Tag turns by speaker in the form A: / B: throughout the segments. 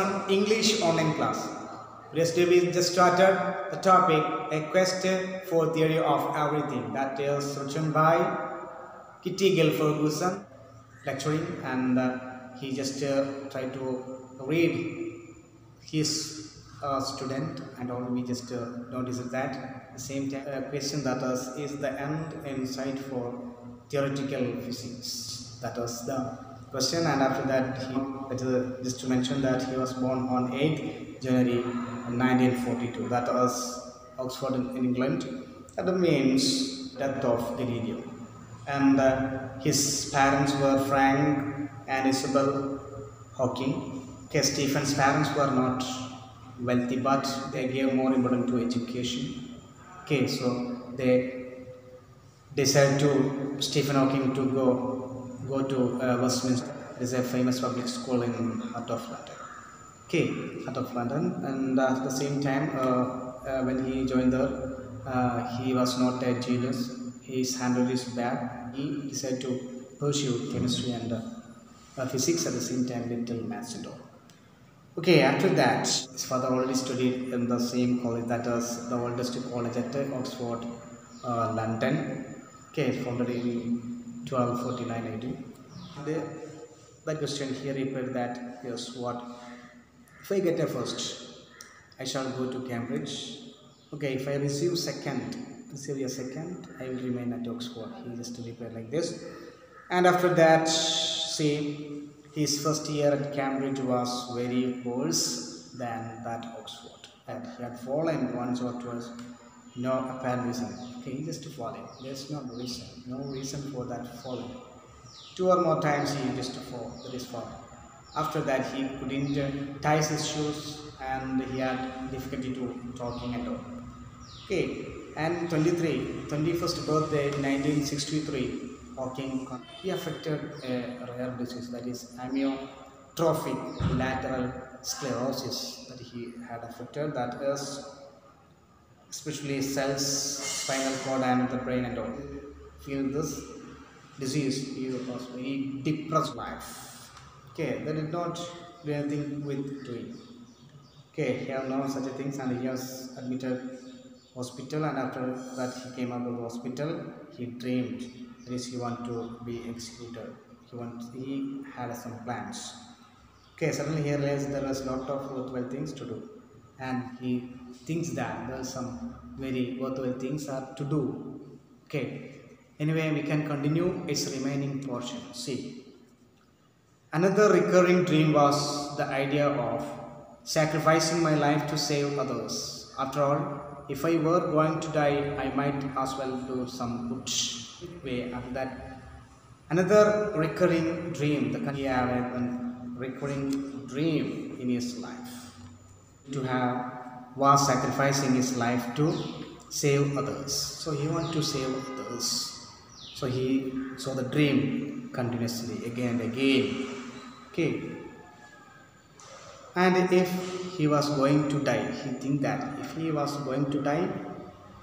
A: +1 English online class. Yesterday we just started the topic A Quest for Theory of Everything, that is written by Kitty Gill Ferguson, lecturing, and he just tried to read his student, and all we just noticed that at the same time question that is the end in sight for theoretical physics. That was the question, and after that just to mention that he was born on 8th January 1942. That was Oxford in England. That means death of Galileo. And his parents were Frank and Isabel Hawking. Okay, Stephen's parents were not wealthy, but they gave more importance to education. Okay, so they decided to Stephen Hawking to go to Westminster. It is a famous public school in heart of London. Okay, heart of London, and at the same time, when he joined there, he was not a genius. His handwriting is bad. He decided to pursue chemistry and physics at the same time, little maths and all. Okay, after that, his father already studied in the same college, that is the oldest college at Oxford, London. Okay, founded in 1249 AD. That question here replied that, yes, what if I get a first, I shall go to Cambridge. Okay, if I receive a second, I will remain at Oxford. He just replied like this. And after that, see, his first year at Cambridge was very worse than that Oxford. And he had fallen once or twice, no apparent reason. Okay, he just fallen. There's no reason for that falling. 2 or more times he just fall. That is fall. After that, he couldn't tie his shoes and he had difficulty to talking and all. Okay, and 21st birthday 1963, Hawking, he affected a rare disease, that is amyotrophic lateral sclerosis, that he had affected, that is especially cells, spinal cord and the brain and all. Feel this disease, he was very depressed life. Okay, they did not do anything with doing. Okay, he had no such things, and he was admitted hospital, and after that he came out of the hospital. He dreamed that is he wanted to be executed. He had some plans. Okay, suddenly he realized there was a lot of worthwhile things to do, and he thinks that there are some very worthwhile things are to do. Okay, anyway, we can continue its remaining portion. See. Another recurring dream was the idea of sacrificing my life to save others. After all, if I were going to die, I might as well do some good way. After that, another recurring dream, he had a recurring dream in his life was sacrificing his life to save others. So he wanted to save others. So he saw the dream continuously again and again. Okay, and if he was going to die, he think that if he was going to die,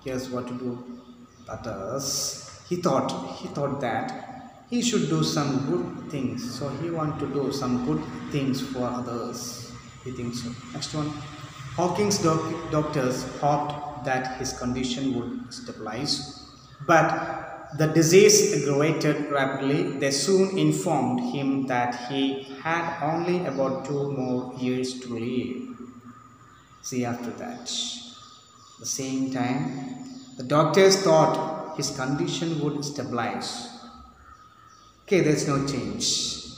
A: here's what to do. That is, he thought that he should do some good things. So he wanted to do some good things for others. He thinks so. Next one, Hawking's doctors hoped that his condition would stabilize, but the disease aggravated rapidly. They soon informed him that he had only about 2 more years to live. See, after that, the same time, the doctors thought his condition would stabilize. Okay, there's no change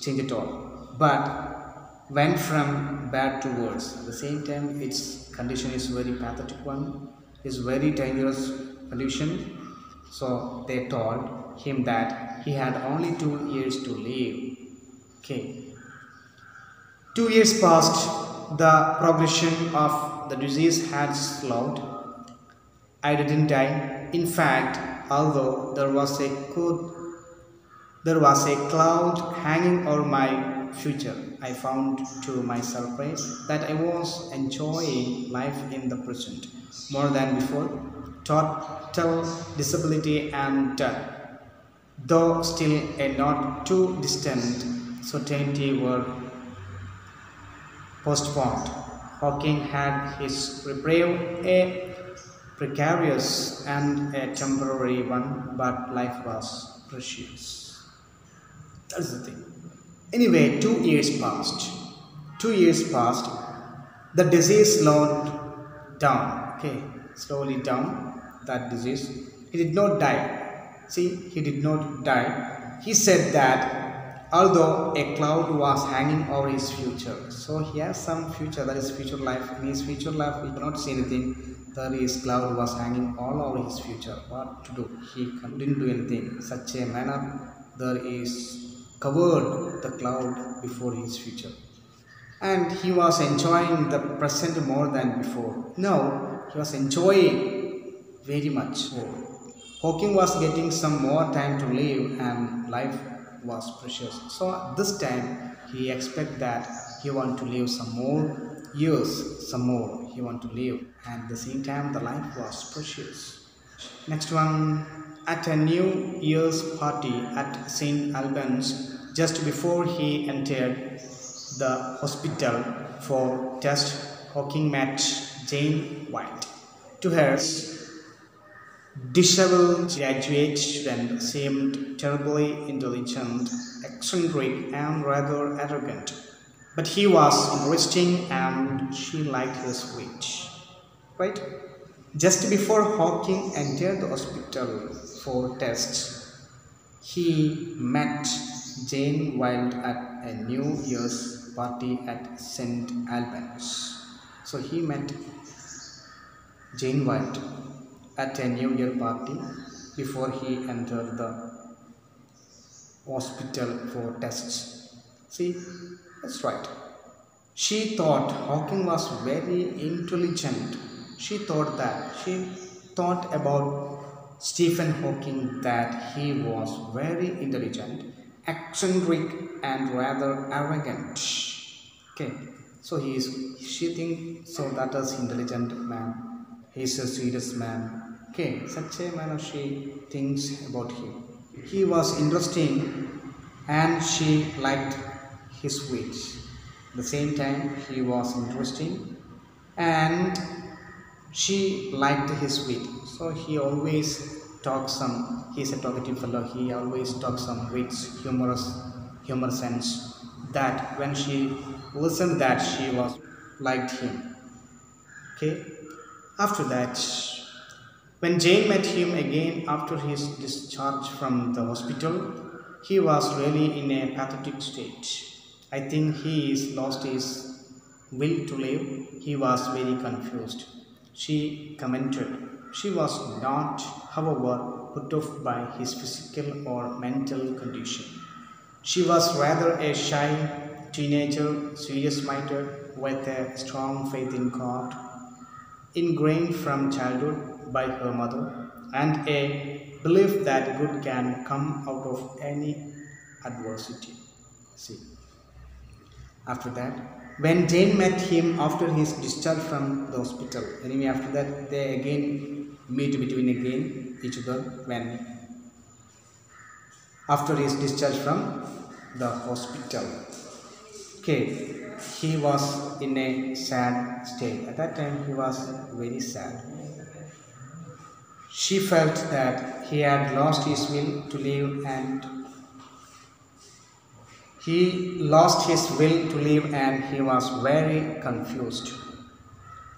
A: at all, but went from bad to worse. At the same time, its condition is very pathetic one, is very dangerous condition. So they told him that he had only 2 years to live. Okay. 2 years passed. The progression of the disease had slowed. I didn't die. In fact, although there was a cloud hanging over my future, I found to my surprise that I was enjoying life in the present more than before. Total disability and death, though still a not too distant certainty, were postponed. Hawking had his reprieve, a precarious and a temporary one, but life was precious. That's the thing. Anyway, 2 years passed. 2 years passed. The disease slowed down. Okay, slowly down. That disease. He did not die. See, he did not die. He said that although a cloud was hanging over his future, so he has some future, that is future life. In his future life, he cannot see anything. There is cloud was hanging all over his future. What to do? He didn't do anything. Such a manner there is covered the cloud before his future. And he was enjoying the present more than before. Now he was enjoying very much more. Hawking was getting some more time to live and life was precious. So this time he expect that he want to live some more years, some more he want to live, and at the same time the life was precious. Next one, at a New Year's party at St. Albans, just before he entered the hospital for test, Hawking met Jane White. To her, disheveled graduate student seemed terribly intelligent, eccentric, and rather arrogant. But he was interesting and she liked his wit. Right? Just before Hawking entered the hospital for tests, he met Jane Wilde at a New Year's party at St. Albans. So he met Jane Wilde at a New Year party before he entered the hospital for tests. See, that's right. She thought Hawking was very intelligent. She thought about Stephen Hawking that he was very intelligent, eccentric, and rather arrogant. Okay, so she thinks so that is intelligent man. He's a serious man. Okay, such a manner she thinks about him. He was interesting and she liked his wit. At the same time, he was interesting and she liked his wit. So he always talks some, he's a talkative fellow, he always talks some wits, humor sense, that when she listened that she was liked him. Okay. After that, when Jane met him again after his discharge from the hospital, he was really in a pathetic state. I think he lost his will to live. He was very confused. She commented. She was not, however, put off by his physical or mental condition. She was rather a shy teenager, serious-minded, with a strong faith in God, ingrained from childhood by her mother, and a belief that good can come out of any adversity. See. After that, when Jane met him after his discharge from the hospital, anyway, after that they again meet between again each other when after his discharge from the hospital. Okay, he was in a sad state. At that time he was very sad. She felt that he had lost his will to live and he was very confused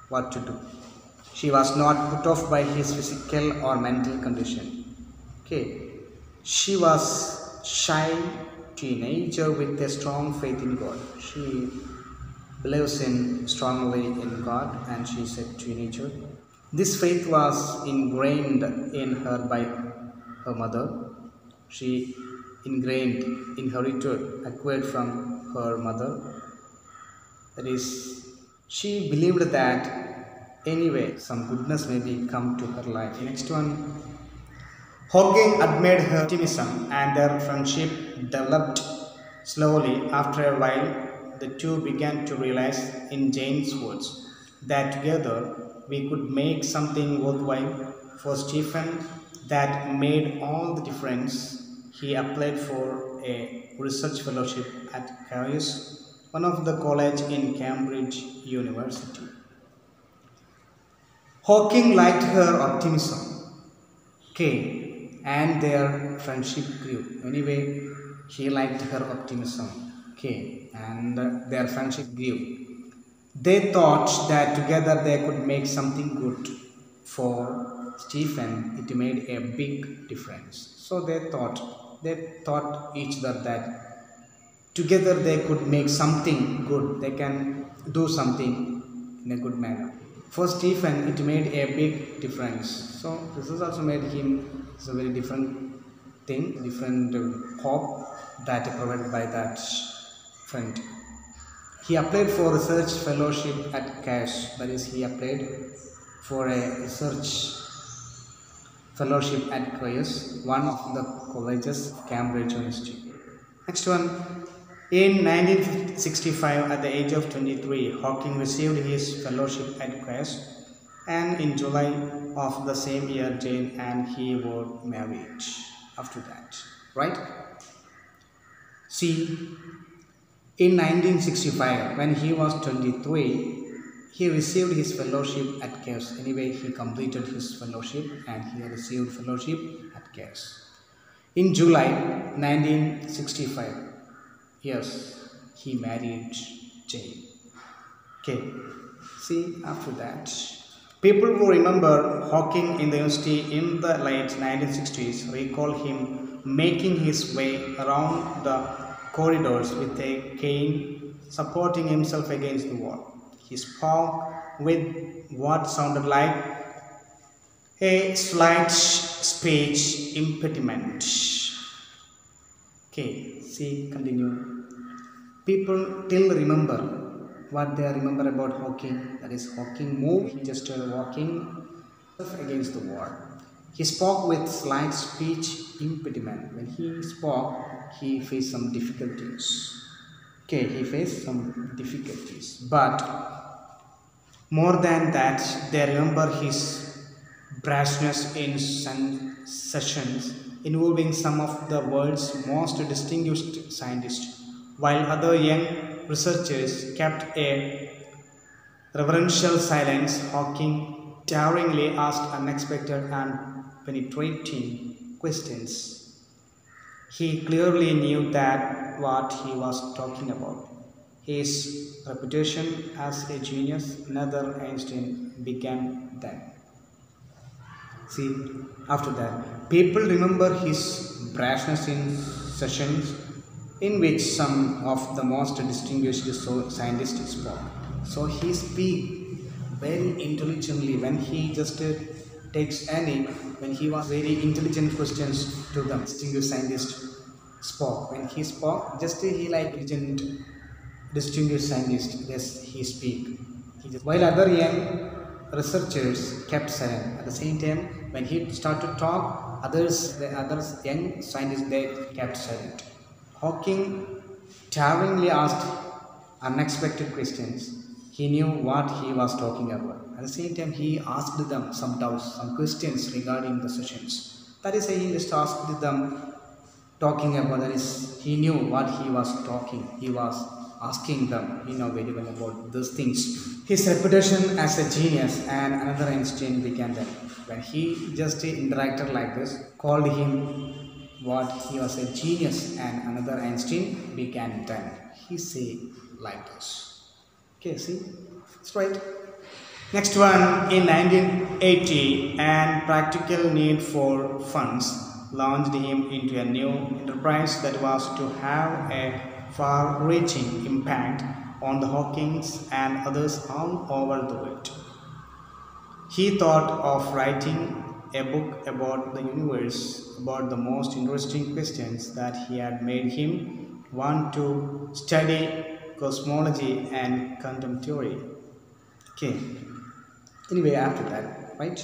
A: what to do. She was not put off by his physical or mental condition. Okay, she was shy teenager with a strong faith in God. She believes strongly in God and she is a teenager. This faith was ingrained in her by her mother. She acquired from her mother. That is, she believed that anyway some goodness maybe come to her life. Next one, Hawking admired her optimism and their friendship developed slowly. After a while, the two began to realize, in Jane's words, that together we could make something worthwhile for Stephen. That made all the difference. He applied for a research fellowship at Caius one of the college in Cambridge University. Hawking liked her optimism, okay, and their friendship grew. Anyway, he liked her optimism, okay, and their friendship grew. They thought that together they could make something good for Stephen. It made a big difference. So they thought each other that together they could make something good. They can do something in a good manner. For Stephen, it made a big difference. So this has also made him a very different thing, different hope that provided by that friend. He applied for research fellowship at CASH, that is, he applied for a research fellowship at CASH, one of the colleges of Cambridge University. Next one, in 1965, at the age of 23, Hawking received his fellowship at CASH, and in July of the same year, Jane and he were married after that, right? See, in 1965, when he was 23, he received his fellowship at CASH. Anyway, he completed his fellowship and he received fellowship at CASH. In July 1965, yes, he married Jane. Okay, see, after that, people who remember Hawking in the university in the late 1960s recall him making his way around the corridors with a cane, supporting himself against the wall. He spoke with what sounded like a slight speech impediment. Okay, see, continue. People still remember what they remember about Hawking. That is, Hawking moved, just walking against the wall. He spoke with slight speech impediment. When he spoke, he faced some difficulties. Okay, he faced some difficulties. But more than that, they remember his brashness in sessions involving some of the world's most distinguished scientists, while other young researchers kept a reverential silence. Hawking daringly asked unexpected and penetrating questions. He clearly knew that what he was talking about. His reputation as a genius, another Einstein, began then. See, after that, people remember his brashness in sessions in which some of the most distinguished scientists spoke. So he speaks very intelligently when he just takes any, when he was very intelligent questions to the distinguished scientist spoke. When he spoke, just he like intelligent distinguished scientist, yes, he speak. While other young researchers kept silent. At the same time, when he started to talk, the young scientists, they kept silent. Hawking daringly asked unexpected questions. He knew what he was talking about. At the same time, he asked them some doubts, some questions regarding the sessions. That is, he just asked them talking about, that is, he knew what he was talking. He was asking them, very well about those things. His reputation as a genius and another Einstein began then. When he just interacted like this, called him what he was a genius and another Einstein began then. He said like this. Okay, see? That's right. Next one, in 1980, and practical need for funds launched him into a new enterprise that was to have a far-reaching impact on the Hawkins and others all over the world. He thought of writing a book about the universe, about the most interesting questions that he had made him want to study cosmology and quantum theory. Okay. Anyway, after that, right?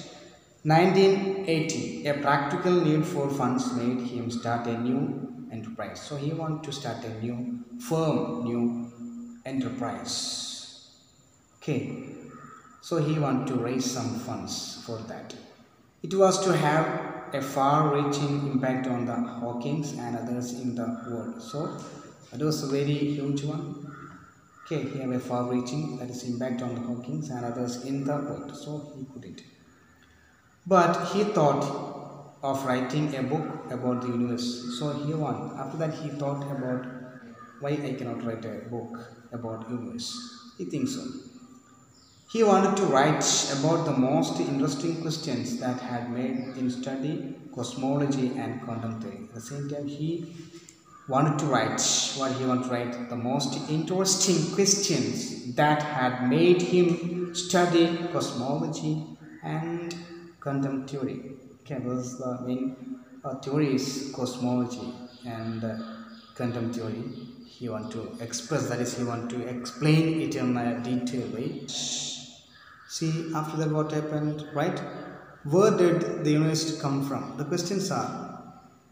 A: 1980, a practical need for funds made him start a new enterprise. So he wanted to start a new firm, new enterprise. Okay. So he wanted to raise some funds for that. It was to have a far-reaching impact on the Hawkins and others in the world. So it was a very huge one. Okay, he have a far-reaching, that is impact on the Hawkins and others in the world, so he couldn't. But he thought of writing a book about the universe. So he won. After that, he thought about why I cannot write a book about universe. He thinks so. He wanted to write about the most interesting questions that had made him study cosmology and quantum theory. At the same time, he wanted to write the most interesting questions that had made him study cosmology and quantum theory. Okay, this is the main theory is cosmology and quantum theory. He want to express, that is, he want to explain it in a detailed way. See, after that what happened, right? Where did the universe come from? The questions are,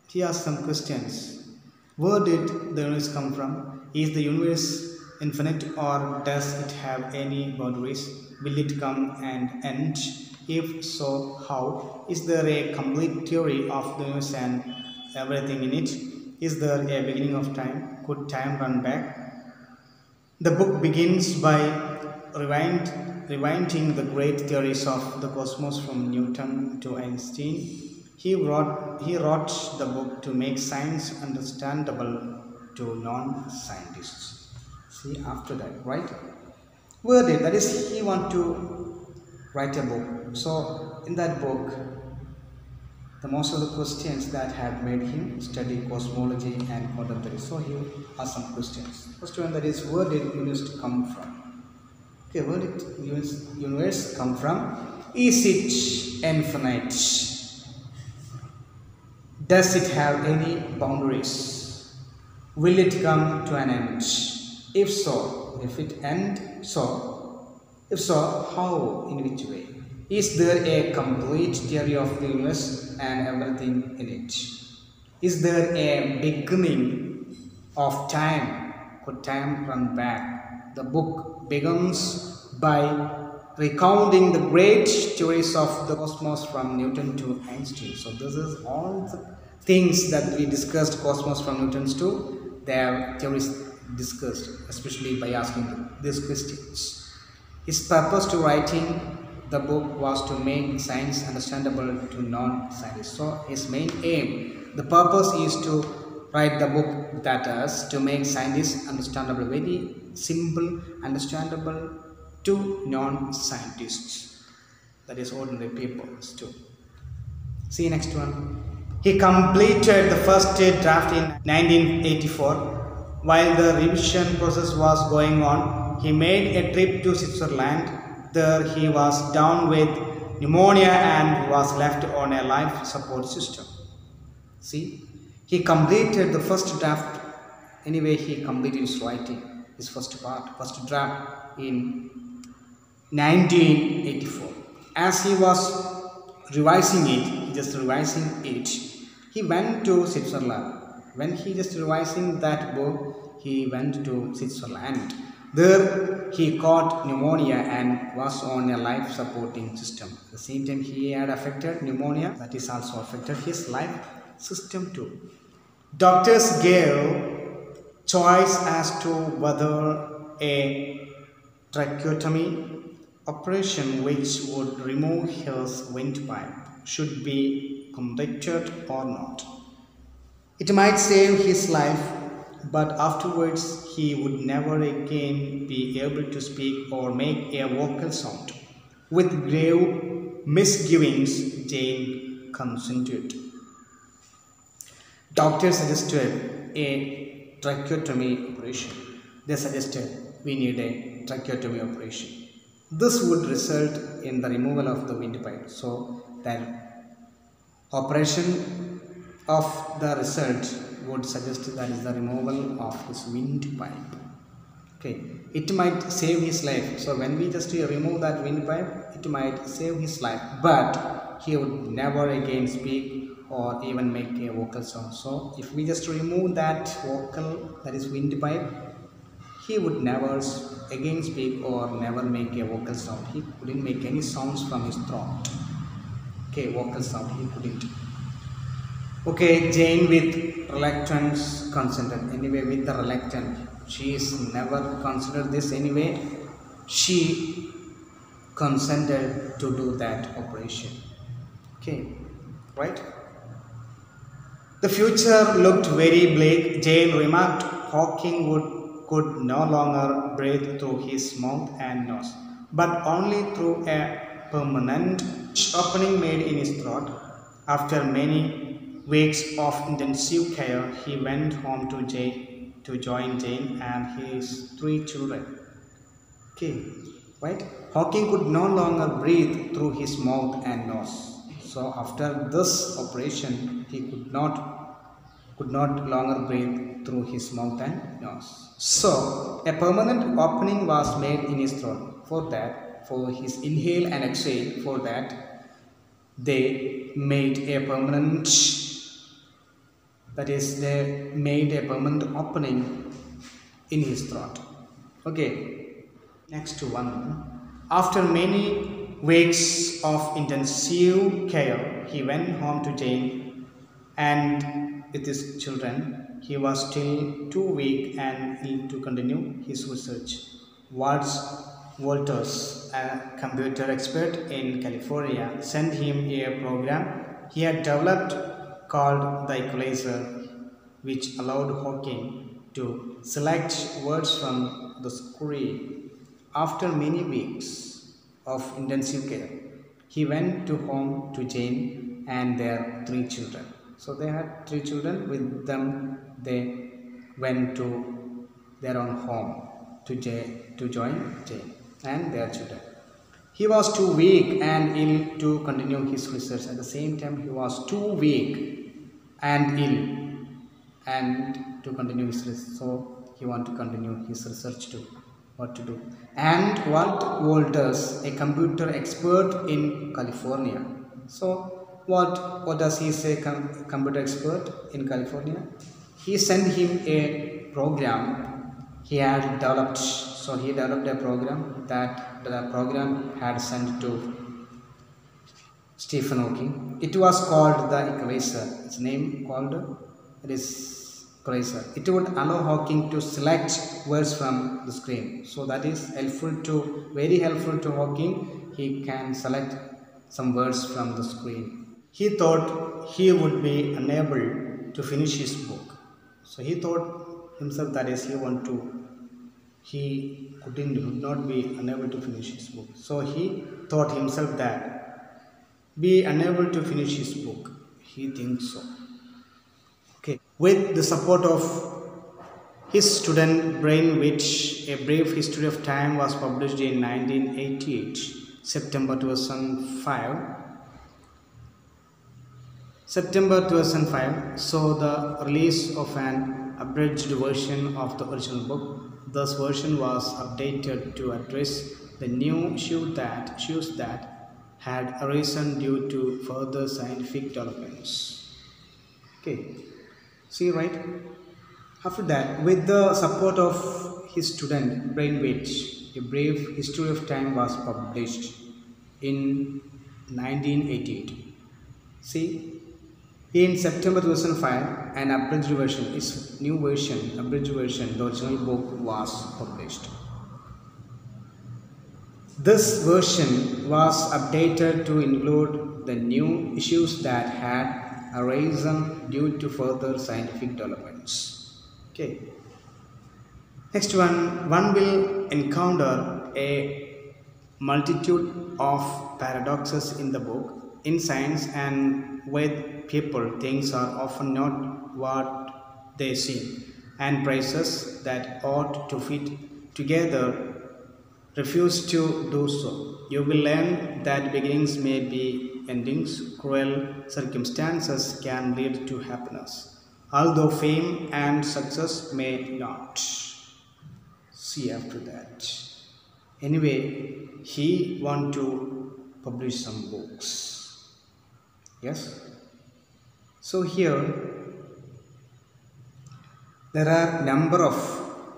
A: he asked some questions. Where did the universe come from? Is the universe infinite or does it have any boundaries? Will it come and end? If so, how? Is there a complete theory of the universe and everything in it? Is there a beginning of time? Could time run back? The book begins by rewinding the great theories of the cosmos from Newton to Einstein. He wrote the book to make science understandable to non-scientists. See, after that, right? That is, he want to write a book. So in that book, the most of the questions that had made him study cosmology and quantum theory. So he asked some questions. First one, that is, where did the universe come from? Okay, where did the universe come from? Is it infinite? Does it have any boundaries? Will it come to an end? If so, how, in which way? Is there a complete theory of the universe and everything in it? Is there a beginning of time? Could time run back? The book begins by recounting the great theories of the cosmos from Newton to Einstein. So this is all the things that we discussed, cosmos from Newton to their theories discussed, especially by asking these questions. His purpose to writing the book was to make science understandable to non-scientists. So his main aim, the purpose is to write the book, that is to make scientists understandable, very simple, understandable to non-scientists, that is ordinary people too. See next one. He completed the first draft in 1984. While the revision process was going on, he made a trip to Switzerland. There he was down with pneumonia and was left on a life support system. See, he completed the first draft. Anyway, he completed his writing, his first draft in 1984. As he was revising it, he went to Switzerland. When he just revising that book, he went to Switzerland. There he caught pneumonia and was on a life supporting system. At the same time, he had affected pneumonia, that is also affected his life system too. Doctors gave choice as to whether a tracheotomy operation which would remove his windpipe should be conducted or not. It might save his life, but afterwards he would never again be able to speak or make a vocal sound. With grave misgivings, Jane consented. Doctors suggested a tracheotomy operation. They suggested we need a tracheotomy operation. This would result in the removal of the windpipe. So that operation of the result would suggest that is the removal of his windpipe. Okay, it might save his life. So when we just remove that windpipe, it might save his life, but he would never again speak or even make a vocal sound. So if we just remove that vocal, that is windpipe, he would never again speak or never make a vocal sound. He couldn't make any sounds from his throat. Okay, vocal sound he couldn't. Okay, Jane with reluctance consented. Anyway, with the reluctance, She is never considered this anyway. She consented to do that operation. Okay, right? The future looked very bleak. Jane remarked Hawking could no longer breathe through his mouth and nose, but only through a permanent opening made in his throat. After many weeks of intensive care, he went home to join Jane and his 3 children. Okay, right? Hawking could no longer breathe through his mouth and nose. So after this operation, he could not longer breathe through his mouth and nose. So a permanent opening was made in his throat. For his inhale and exhale, for that they made a permanent opening in his throat. Okay, next one. After many weeks of intensive care, he went home to Jane and with his children. He was still too weak and ill to continue his research. Walters, a computer expert in California, sent him a program he had developed called the equalizer, which allowed Hawking to select words from the screen. After many weeks of intensive care, he went home to Jane and their 3 children. So they had 3 children. With them, they went to their own home to join Jane and their children. He was too weak and ill to continue his research. At the same time, he was too weak and ill and to continue his research. So he wanted to continue his research too. What to do? And Walters, a computer expert in California. So what does he say? Computer expert in California. He sent him a program he had developed. So he developed a program that the program had sent to Stephen Hawking. It was called the equalizer. Its name called equalizer. It would allow Hawking to select words from the screen. So that is very helpful to Hawking. He can select some words from the screen. He thought he would be unable to finish his book. So he thought himself that is he would not be unable to finish his book. So he thought himself that be unable to finish his book. He thinks so. Okay. With the support of his student brain, which A Brief History of Time was published in 1988, September 2005. So the release of an abridged version of the original book. This version was updated to address the new issues that had arisen due to further scientific developments. Okay, see, right? After that, with the support of his student Brainwich, A Brief History of Time was published in 1988. See, in September 2005, an abridged version, the original book was published. This version was updated to include the new issues that had arisen due to further scientific developments. Okay. Next one will encounter a multitude of paradoxes in the book. In science and with people, things are often not what they seem, and prices that ought to fit together refuse to do so. You will learn that beginnings may be endings. Cruel circumstances can lead to happiness, although fame and success may not. See after that. Anyway, he want to publish some books. Yes. So here there are number of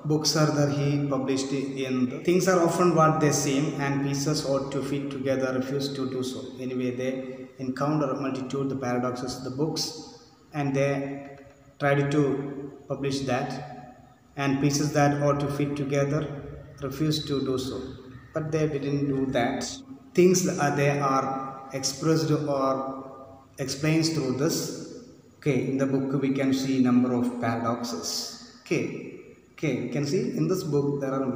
A: books that he published in. Things are often what they seem, and pieces ought to fit together refuse to do so. Anyway, they encounter a multitude the paradoxes of the books, and they tried to publish that. and pieces that ought to fit together refused to do so. But they didn't do that. Things they are expressed or explains through this. Okay, in the book we can see number of paradoxes. Okay, you can see in this book there are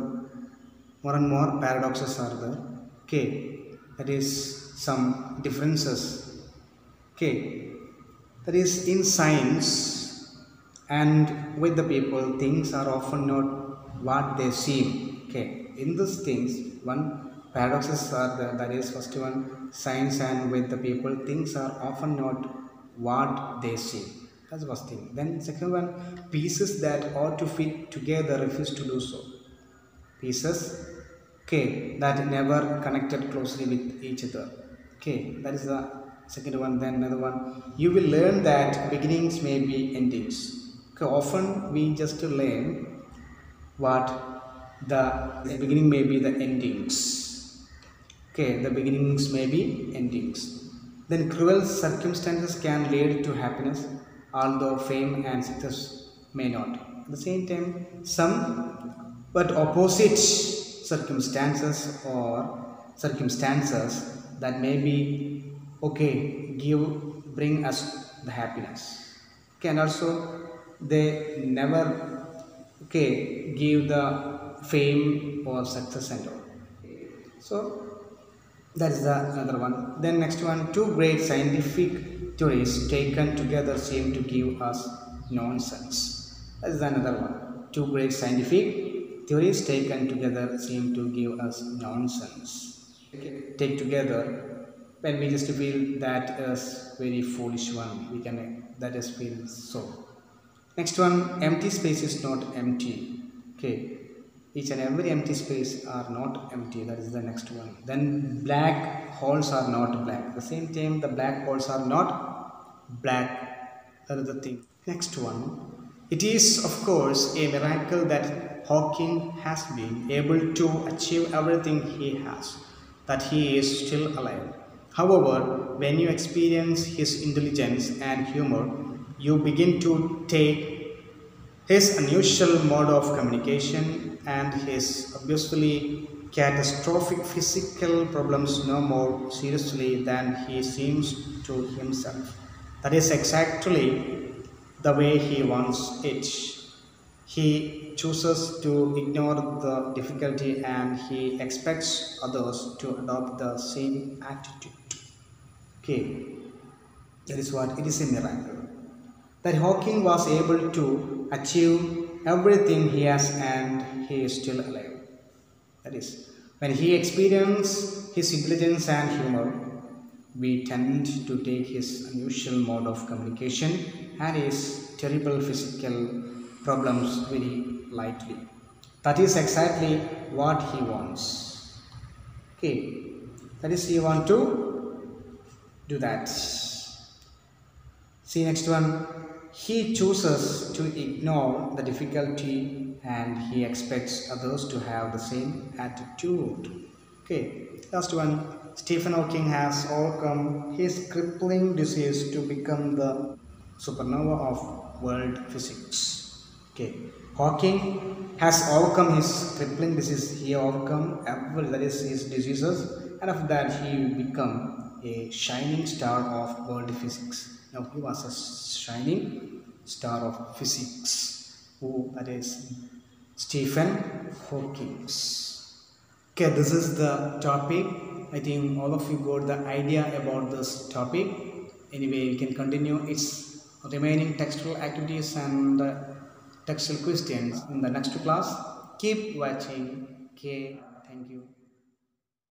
A: more and more paradoxes are there. Okay, that is some differences. Okay, that is in science and with the people, things are often not what they seem. Okay, in these things one paradoxes are there. That is first one, science and with the people, things are often not what they seem. That's the first thing. Then second one, pieces that ought to fit together refuse to do so. Pieces, okay, that never connected closely with each other. Okay, that is the second one. Then another one, you will learn that beginnings may be endings. Okay, often we just learn what the beginning may be the endings. Okay, the beginnings may be endings. Then cruel circumstances can lead to happiness, although fame and success may not. At the same time, some but opposite circumstances that may be okay bring us the happiness. Okay, and also they never give the fame or success and all. So that is the another one. Then next one, two great scientific theories taken together seem to give us nonsense. That is another one. Two great scientific theories taken together seem to give us nonsense. Take together, when we just feel that is very foolish one, we can that is feel so. Next one, empty space is not empty. Okay, each and every empty space are not empty. That is the next one. Then black holes are not black. At the same time, the black holes are not black. That is the thing. Next one, it is of course a miracle that Hawking has been able to achieve everything he has, that he is still alive. However, when you experience his intelligence and humor, you begin to take his unusual mode of communication and his obviously catastrophic physical problems no more seriously than he seems to himself. That is exactly the way he wants it. He chooses to ignore the difficulty and he expects others to adopt the same attitude. Okay, that is what it is a miracle. That Hawking was able to achieve everything he has and he is still alive. That is, when he experiences his intelligence and humor, we tend to take his unusual mode of communication and his terrible physical problems very lightly. That is exactly what he wants. Okay, that is, he want to do that. See next one, he chooses to ignore the difficulty and he expects others to have the same attitude. Okay, last one, Stephen Hawking has overcome his crippling disease to become the supernova of world physics. Okay, Hawking has overcome his crippling disease. He overcome that is his diseases, and after that he become a shining star of world physics. Now he was a shining star of physics. Who that is? Stephen Hawking. Okay, this is the topic. I think all of you got the idea about this topic. Anyway, we can continue its remaining textual activities and textual questions in the next class. Keep watching. Okay, thank you.